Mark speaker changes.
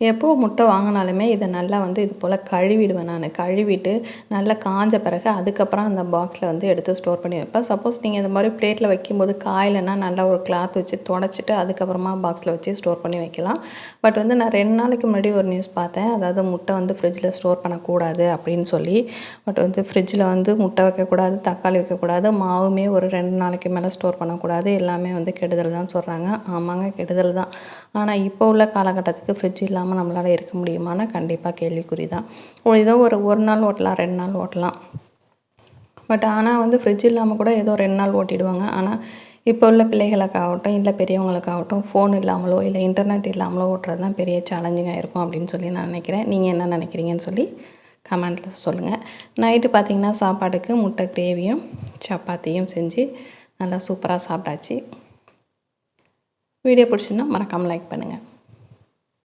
Speaker 1: எப்போ முட்டை வாங்கினாலுமே இதை நல்லா வந்து இது போல் கழுவிடுவேன் நான். கழுவிட்டு நல்லா காஞ்ச பிறகு அதுக்கப்புறம் அந்த பாக்ஸில் வந்து எடுத்து ஸ்டோர் பண்ணி வைப்பேன். சப்போஸ் நீங்கள் இந்த மாதிரி பிளேட்டில் வைக்கும்போது காயலைன்னா நல்லா ஒரு கிளாத் வச்சு துடைச்சிட்டு அதுக்கப்புறமா பாக்ஸில் வச்சு ஸ்டோர் பண்ணி வைக்கலாம். பட் வந்து நான் 2 நாளைக்கு முன்னாடி ஒரு நியூஸ் பார்த்தேன். அதாவது முட்டை வந்து ஃப்ரிட்ஜில் ஸ்டோர் பண்ணக்கூடாது அப்படின்னு சொல்லி. பட் வந்து ஃப்ரிட்ஜில் வந்து முட்டை வைக்கக்கூடாது, தக்காளி வைக்கக்கூடாது, மாவுமே ஒரு 2 நாளைக்கு மேலே ஸ்டோர் பண்ணக்கூடாது, எல்லாமே வந்து கெடுதல் தான் சொல்கிறாங்க. ஆமாங்க, கெடுதல் தான். ஆனால் இப்போ உள்ள காலகட்டத்துக்கு ஃப்ரிட்ஜ் இல்லாமல் நம்மளால் இருக்க முடியுமானா கண்டிப்பாக கேள்விக்குறி தான். ஏதோ ஒரு நாள் ஓட்டலாம், 2 நாள் ஓட்டலாம். பட் ஆனால் வந்து ஃப்ரிட்ஜ் இல்லாமல் கூட ஏதோ 2 நாள் ஓட்டிடுவாங்க. ஆனால் இப்போ உள்ள பிள்ளைகளுக்காகட்டும், இல்லை பெரியவங்களுக்காகட்டும், ஃபோன் இல்லாமலோ இல்லை இன்டர்நெட் இல்லாமலோ ஓட்டுறது தான் பெரிய சேலஞ்சிங்காக இருக்கும் அப்படின்னு சொல்லி நான் நினைக்கிறேன். நீங்கள் என்ன நினைக்கிறீங்கன்னு சொல்லி கமெண்ட்டில் சொல்லுங்கள். நைட்டு பார்த்திங்கன்னா சாப்பாட்டுக்கு முட்டை கிரேவியும் சப்பாத்தியும் செஞ்சு நல்லா சூப்பராக சாப்பிட்டாச்சு. வீடியோ பிடிச்சிருந்தா மறக்காமல் லைக் பண்ணுங்கள்.